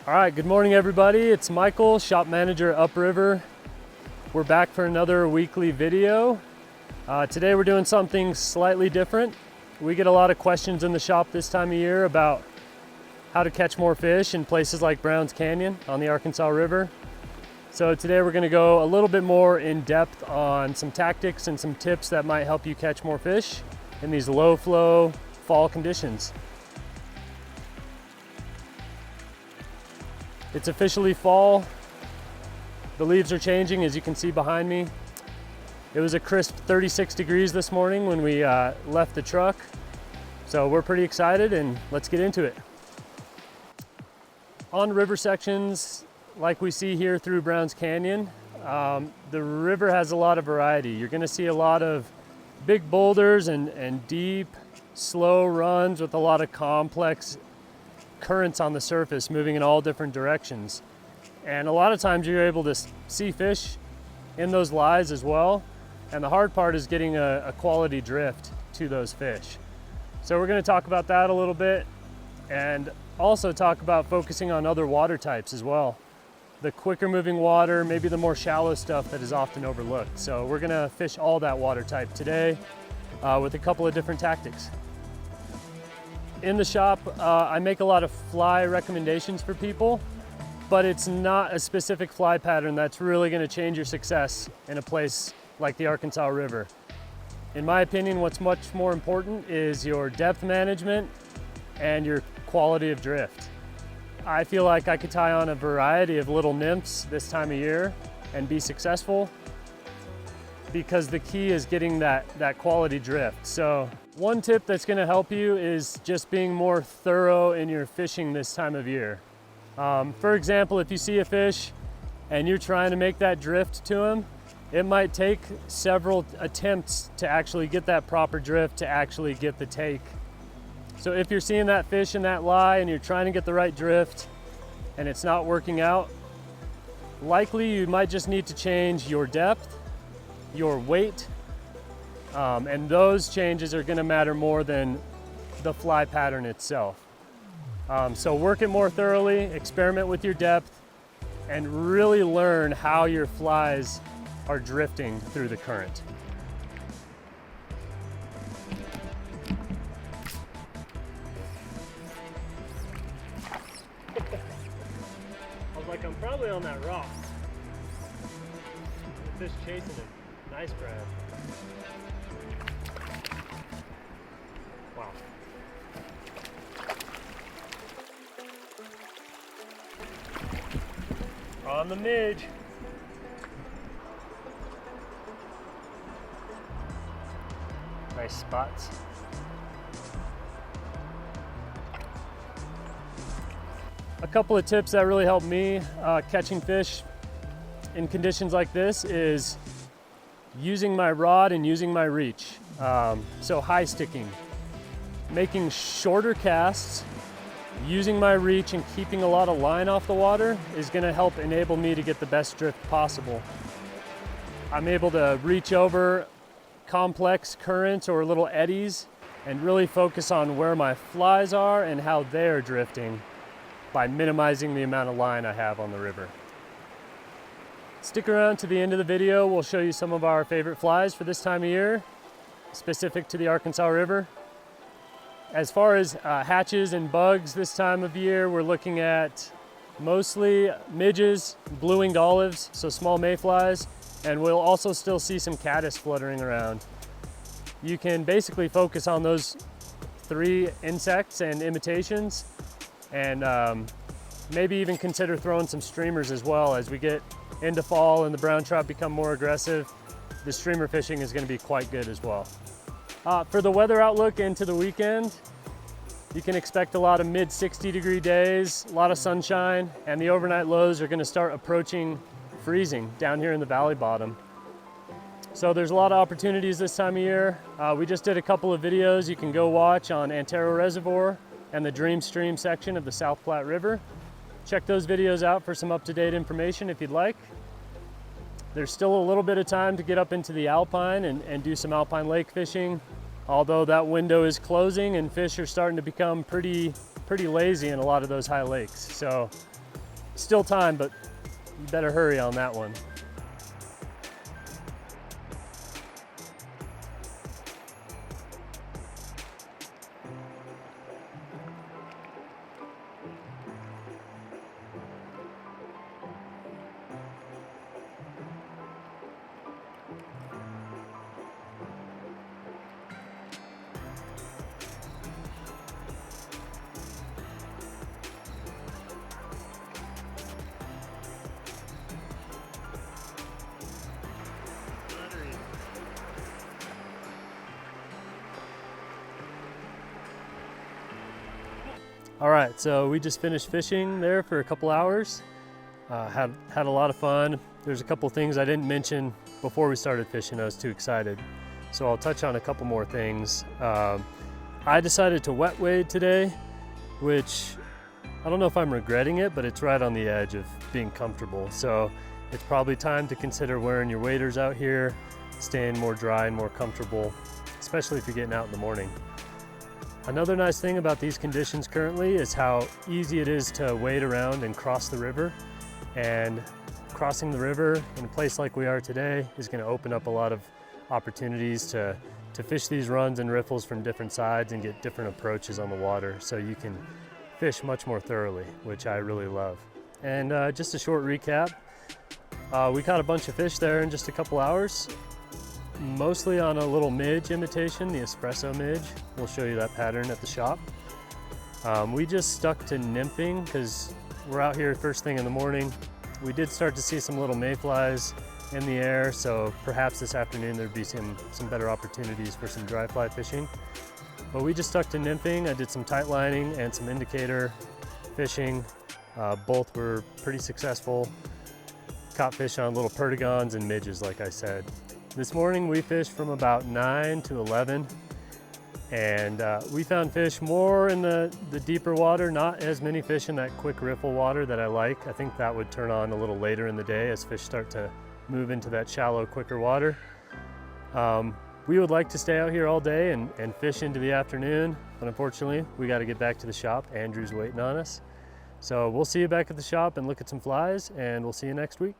All right, good morning everybody. It's Michael, shop manager upriver. We're back for another weekly video. Today we're doing something slightly different. We get a lot of questions in the shop this time of year about how to catch more fish in places like Browns Canyon on the Arkansas River. So today we're gonna go a little bit more in depth on some tactics and some tips that might help you catch more fish in these low flow fall conditions. It's officially fall. The leaves are changing, as you can see behind me. It was a crisp 36 degrees this morning when we left the truck. So we're pretty excited, and let's get into it. On river sections, like we see here through Browns Canyon, the river has a lot of variety. You're gonna see a lot of big boulders and deep, slow runs with a lot of complex currents on the surface moving in all different directions. And a lot of times you're able to see fish in those lies as well. And the hard part is getting a quality drift to those fish. So we're going to talk about that a little bit, and also talk about focusing on other water types as well. The quicker moving water, maybe the more shallow stuff that is often overlooked. So we're going to fish all that water type today with a couple of different tactics. In the shop, I make a lot of fly recommendations for people, but it's not a specific fly pattern that's really gonna change your success in a place like the Arkansas River. In my opinion, what's much more important is your depth management and your quality of drift. I feel like I could tie on a variety of little nymphs this time of year and be successful, because the key is getting that quality drift. So one tip that's gonna help you is just being more thorough in your fishing this time of year. For example, if you see a fish and you're trying to make that drift to him, it might take several attempts to actually get that proper drift, to actually get the take. So if you're seeing that fish in that lie and you're trying to get the right drift and it's not working out, likely you might just need to change your depth, your weight, and those changes are gonna matter more than the fly pattern itself. So work it more thoroughly, experiment with your depth, and really learn how your flies are drifting through the current. I was like, I'm probably on that rock. The fish chasing it. Nice grab. Wow. On the midge. Nice spots. A couple of tips that really help me catching fish in conditions like this is using my rod and using my reach. So high sticking, making shorter casts, using my reach and keeping a lot of line off the water is gonna help enable me to get the best drift possible. I'm able to reach over complex currents or little eddies and really focus on where my flies are and how they're drifting by minimizing the amount of line I have on the river. Stick around to the end of the video. We'll show you some of our favorite flies for this time of year, specific to the Arkansas River. As far as hatches and bugs this time of year, we're looking at mostly midges, blue-winged olives, so small mayflies, and we'll also still see some caddis fluttering around. You can basically focus on those three insects and imitations, and maybe even consider throwing some streamers as well. As we get into fall and the brown trout become more aggressive, the streamer fishing is going to be quite good as well. For the weather outlook into the weekend, You can expect a lot of mid 60-degree days, a lot of sunshine, and the overnight lows are gonna start approaching freezing down here in the valley bottom. So there's a lot of opportunities this time of year. We just did a couple of videos you can go watch on Antero Reservoir and the Dream Stream section of the South Platte River. Check those videos out for some up-to-date information if you'd like. There's still a little bit of time to get up into the Alpine and do some Alpine lake fishing, although that window is closing and fish are starting to become pretty lazy in a lot of those high lakes. So still time, but you better hurry on that one. All right, so we just finished fishing there for a couple hours. Had a lot of fun. There's a couple things I didn't mention before we started fishing. I was too excited. So I'll touch on a couple more things. I decided to wet wade today, which I don't know if I'm regretting it, but it's right on the edge of being comfortable. So it's probably time to consider wearing your waders out here, staying more dry and more comfortable, especially if you're getting out in the morning. Another nice thing about these conditions currently is how easy it is to wade around and cross the river. And crossing the river in a place like we are today is going to open up a lot of opportunities to fish these runs and riffles from different sides and get different approaches on the water, so you can fish much more thoroughly, which I really love. And just a short recap, we caught a bunch of fish there in just a couple hours. Mostly on a little midge imitation, the espresso midge. We'll show you that pattern at the shop. We just stuck to nymphing because we're out here first thing in the morning. We did start to see some little mayflies in the air, so perhaps this afternoon there'd be some better opportunities for some dry fly fishing. But we just stuck to nymphing. I did some tight lining and some indicator fishing. Both were pretty successful. Caught fish on little perdigons and midges, like I said. This morning we fished from about 9 to 11, and we found fish more in the deeper water, not as many fish in that quick riffle water that I like. I think that would turn on a little later in the day as fish start to move into that shallow, quicker water. We would like to stay out here all day and fish into the afternoon, but unfortunately we got to get back to the shop. Andrew's waiting on us. So we'll see you back at the shop and look at some flies, and we'll see you next week.